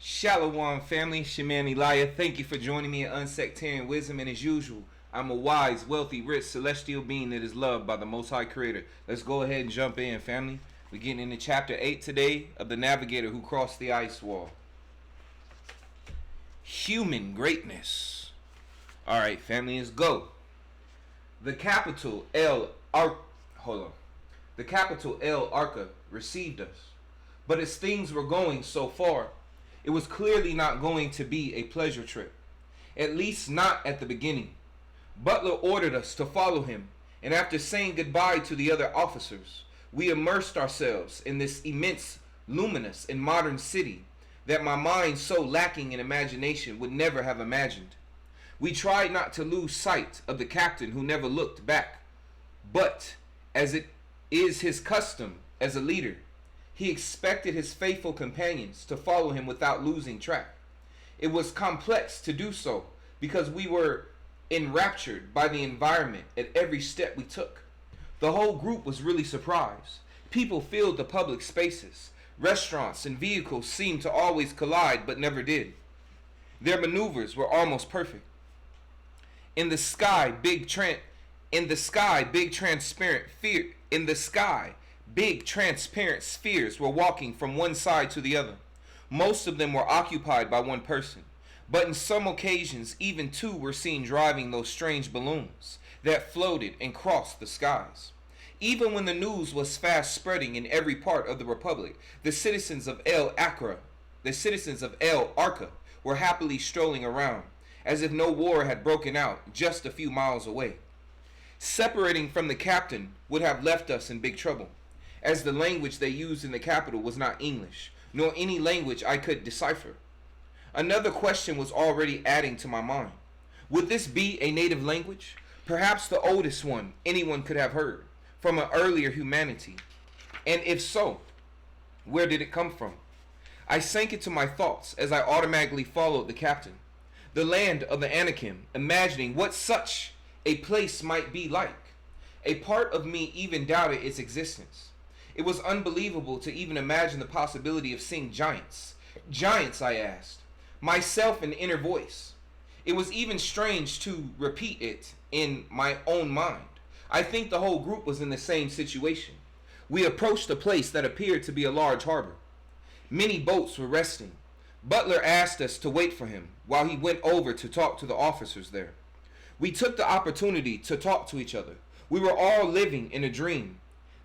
Shalom family, Shaman Elijah. Thank you for joining me at Unsectarian Wisdom, and as usual, I'm a wise, wealthy, rich, celestial being that is loved by the Most High Creator. Let's go ahead and jump in, family. We're getting into chapter 8 today of the Navigator who crossed the ice wall. Human greatness. Alright, family, let's go. The capital El Arca received us. But as things were going so far, it was clearly not going to be a pleasure trip. At least not at the beginning. Butler ordered us to follow him, and after saying goodbye to the other officers, we immersed ourselves in this immense, luminous, and modern city that my mind, so lacking in imagination, would never have imagined. We tried not to lose sight of the captain who never looked back, but, as it is his custom as a leader, he expected his faithful companions to follow him without losing track. It was complex to do so because we were enraptured by the environment at every step we took. The whole group was really surprised. People filled the public spaces. Restaurants and vehicles seemed to always collide but never did. Their maneuvers were almost perfect. In the sky, big transparent spheres were walking from one side to the other. Most of them were occupied by one person, but in some occasions even two were seen driving those strange balloons that floated and crossed the skies. Even when the news was fast spreading in every part of the republic, the citizens of El Arca were happily strolling around, as if no war had broken out just a few miles away. Separating from the captain would have left us in big trouble, as the language they used in the capital was not English, nor any language I could decipher. Another question was already adding to my mind. Would this be a native language? Perhaps the oldest one anyone could have heard, from an earlier humanity? And if so, where did it come from? I sank into my thoughts as I automatically followed the captain. The land of the Anakim, imagining what such a place might be like. A part of me even doubted its existence. It was unbelievable to even imagine the possibility of seeing giants. Giants, I asked myself, an inner voice. It was even strange to repeat it in my own mind. I think the whole group was in the same situation. We approached a place that appeared to be a large harbor. Many boats were resting. Butler asked us to wait for him while he went over to talk to the officers there. We took the opportunity to talk to each other. We were all living in a dream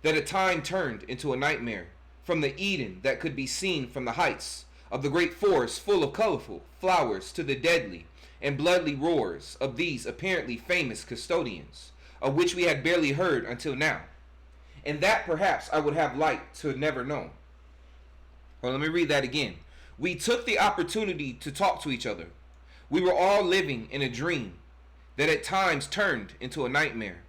that at time turned into a nightmare, from the Eden that could be seen from the heights of the great forest full of colorful flowers to the deadly and bloody roars of these apparently famous custodians, of which we had barely heard until now, and that perhaps I would have liked to have never known. Well, let me read that again. We took the opportunity to talk to each other. We were all living in a dream that at times turned into a nightmare.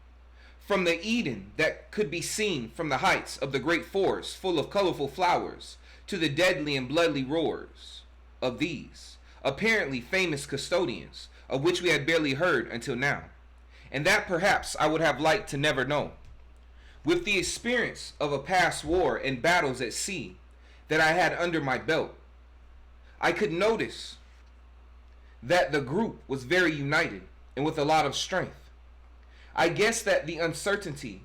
From the Eden that could be seen from the heights of the great forest full of colorful flowers to the deadly and bloody roars of these apparently famous custodians, of which we had barely heard until now, and that perhaps I would have liked to never know. With the experience of a past war and battles at sea that I had under my belt, I could notice that the group was very united and with a lot of strength. I guess that the uncertainty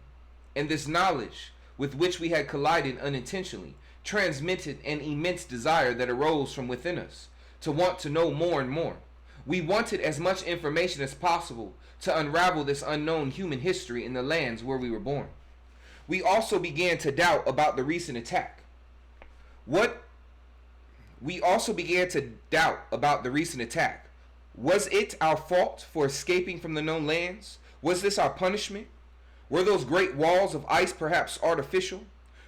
and this knowledge with which we had collided unintentionally transmitted an immense desire that arose from within us to want to know more and more. We wanted as much information as possible to unravel this unknown human history in the lands where we were born. We also began to doubt about the recent attack. Was it our fault for escaping from the known lands? Was this our punishment? Were those great walls of ice perhaps artificial?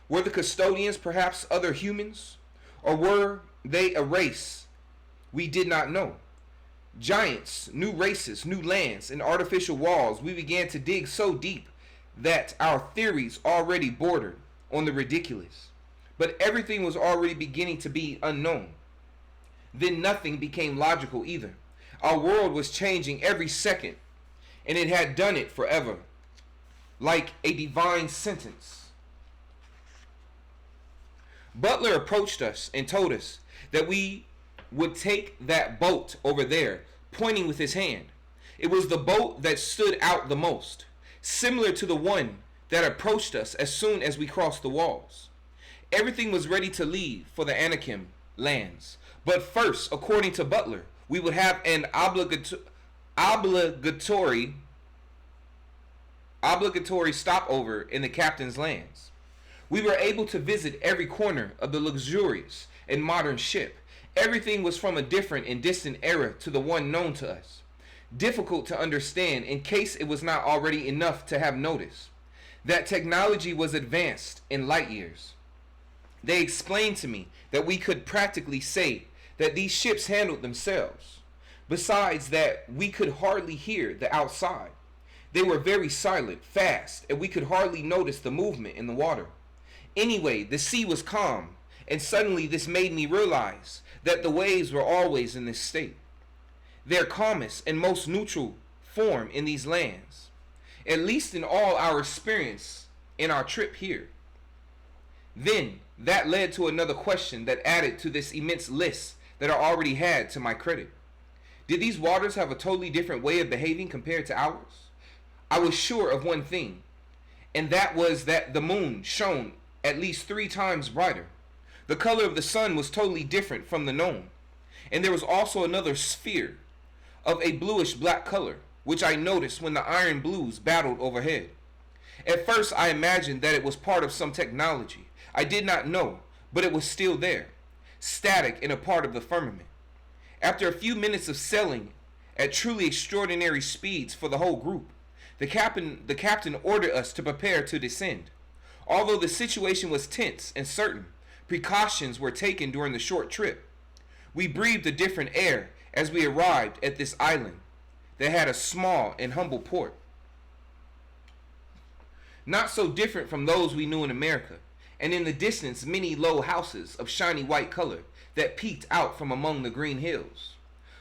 Were the custodians perhaps other humans? Or were they a race we did not know? Giants, new races, new lands, and artificial walls. We began to dig so deep that our theories already bordered on the ridiculous. But everything was already beginning to be unknown. Then nothing became logical either. Our world was changing every second, and it had done it forever, like a divine sentence. Butler approached us and told us that we would take that boat over there, pointing with his hand. It was the boat that stood out the most, similar to the one that approached us as soon as we crossed the walls. Everything was ready to leave for the Anakim lands. But first, according to Butler, we would have an obligatory stopover in the captain's lands. We were able to visit every corner of the luxurious and modern ship. Everything was from a different and distant era to the one known to us. Difficult to understand in case it was not already enough to have noticed that technology was advanced in light years. They explained to me that we could practically say that these ships handled themselves. Besides that, we could hardly hear the outside. They were very silent, fast, and we could hardly notice the movement in the water. Anyway, the sea was calm, and suddenly this made me realize that the waves were always in this state, their calmest and most neutral form in these lands, at least in all our experience in our trip here. Then, that led to another question that added to this immense list that I already had to my credit. Did these waters have a totally different way of behaving compared to ours? I was sure of one thing, and that was that the moon shone at least 3 times brighter. The color of the sun was totally different from the known, and there was also another sphere of a bluish black color, which I noticed when the iron blues battled overhead. At first I imagined that it was part of some technology. I did not know, but it was still there, static in a part of the firmament. After a few minutes of sailing at truly extraordinary speeds for the whole group, the captain ordered us to prepare to descend. Although the situation was tense and certain, precautions were taken during the short trip. We breathed a different air as we arrived at this island that had a small and humble port, not so different from those we knew in America, and in the distance many low houses of shiny white color that peeked out from among the green hills.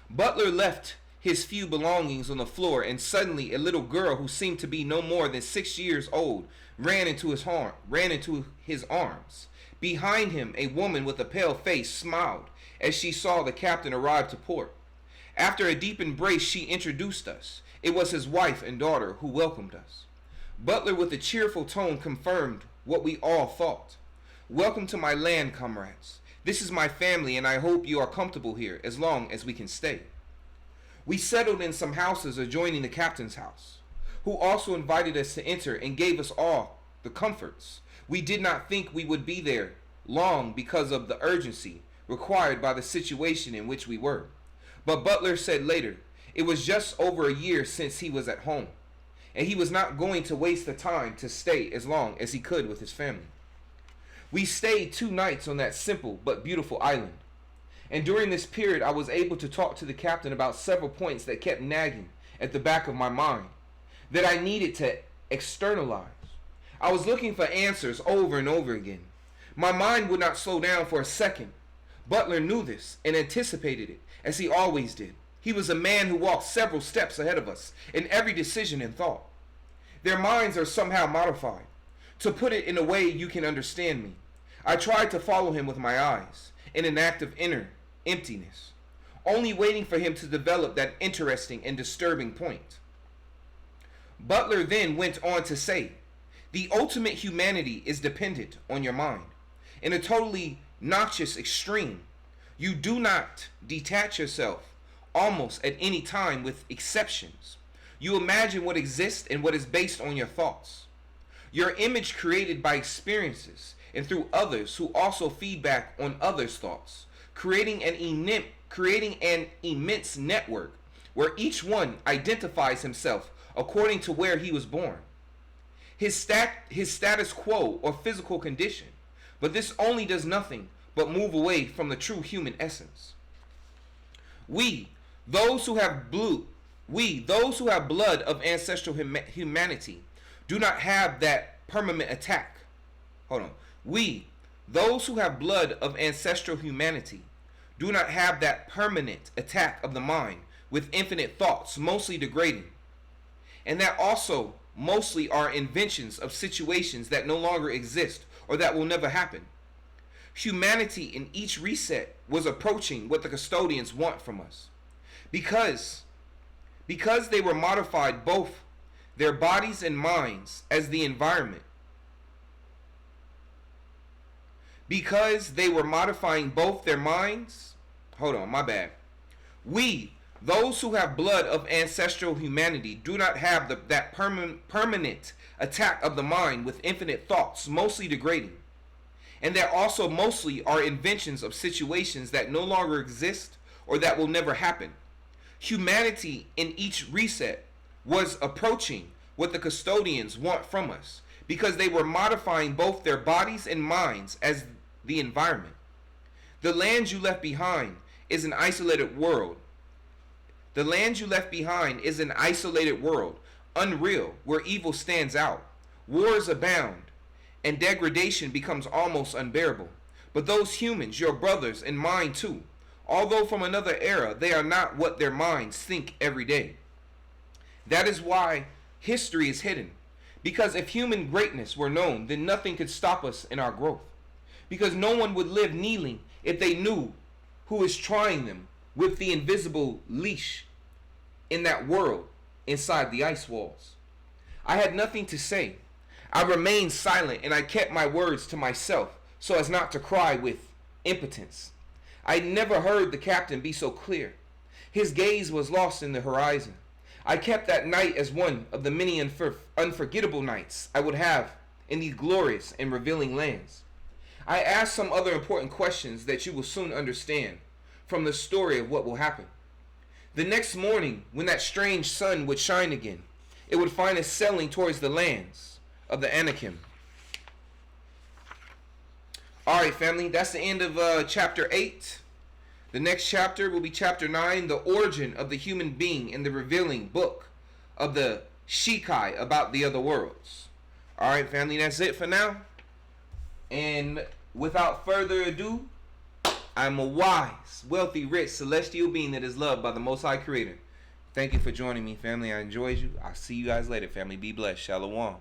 Butler left his few belongings on the floor, and suddenly a little girl who seemed to be no more than 6 years old ran into his arms. Behind him, a woman with a pale face smiled as she saw the captain arrive to port. After a deep embrace, she introduced us. It was his wife and daughter who welcomed us. Butler, with a cheerful tone, confirmed what we all thought. "Welcome to my land, comrades. This is my family, and I hope you are comfortable here as long as we can stay." We settled in some houses adjoining the captain's house, who also invited us to enter and gave us all the comforts. We did not think we would be there long because of the urgency required by the situation in which we were. But Butler said later, it was just over a year since he was at home, and he was not going to waste the time to stay as long as he could with his family. We stayed 2 nights on that simple but beautiful island, and during this period I was able to talk to the captain about several points that kept nagging at the back of my mind that I needed to externalize. I was looking for answers over and over again. My mind would not slow down for a second. Butler knew this and anticipated it, as he always did. He was a man who walked several steps ahead of us in every decision and thought. Their minds are somehow modified. To put it in a way you can understand me, I tried to follow him with my eyes in an act of inner emptiness, only waiting for him to develop that interesting and disturbing point. Butler then went on to say, "The ultimate humanity is dependent on your mind. In a totally noxious extreme, you do not detach yourself almost at any time with exceptions. You imagine what exists and what is based on your thoughts. Your image created by experiences and through others who also feedback on others' thoughts, creating an immense network where each one identifies himself according to where he was born, his status quo or physical condition. But this only does nothing but move away from the true human essence. We, those who have blood of ancestral humanity, do not have that permanent attack. We, those who have blood of ancestral humanity, do not have that permanent attack of the mind with infinite thoughts, mostly degrading, and that also mostly are inventions of situations that no longer exist or that will never happen. Humanity in each reset was approaching what the custodians want from us. Because they were modified both their bodies and minds as the environment. Because they were modifying both their minds. Hold on, my bad. We, those who have blood of ancestral humanity, do not have that permanent attack of the mind with infinite thoughts, mostly degrading. And that also mostly are inventions of situations that no longer exist or that will never happen. Humanity in each reset was approaching what the custodians want from us because they were modifying both their bodies and minds as the environment. The land you left behind is an isolated world. The land you left behind is an isolated world, unreal, where evil stands out. Wars abound, and degradation becomes almost unbearable. But those humans, your brothers and mine too, although from another era, they are not what their minds think every day. That is why history is hidden. Because if human greatness were known, then nothing could stop us in our growth. Because no one would live kneeling if they knew who is trying them with the invisible leash in that world inside the ice walls. I had nothing to say. I remained silent and I kept my words to myself so as not to cry with impotence. I never heard the captain be so clear. His gaze was lost in the horizon. I kept that night as one of the many unforgettable nights I would have in these glorious and revealing lands. I asked some other important questions that you will soon understand from the story of what will happen. The next morning, when that strange sun would shine again, it would find us sailing towards the lands of the Anakim. Alright, family, that's the end of chapter 8. The next chapter will be chapter 9, the origin of the human being in the revealing book of the Shikai about the other worlds. Alright, family, that's it for now. And without further ado, I'm a wise, wealthy, rich, celestial being that is loved by the Most High Creator. Thank you for joining me, family. I enjoyed you. I'll see you guys later, family. Be blessed. Shalom.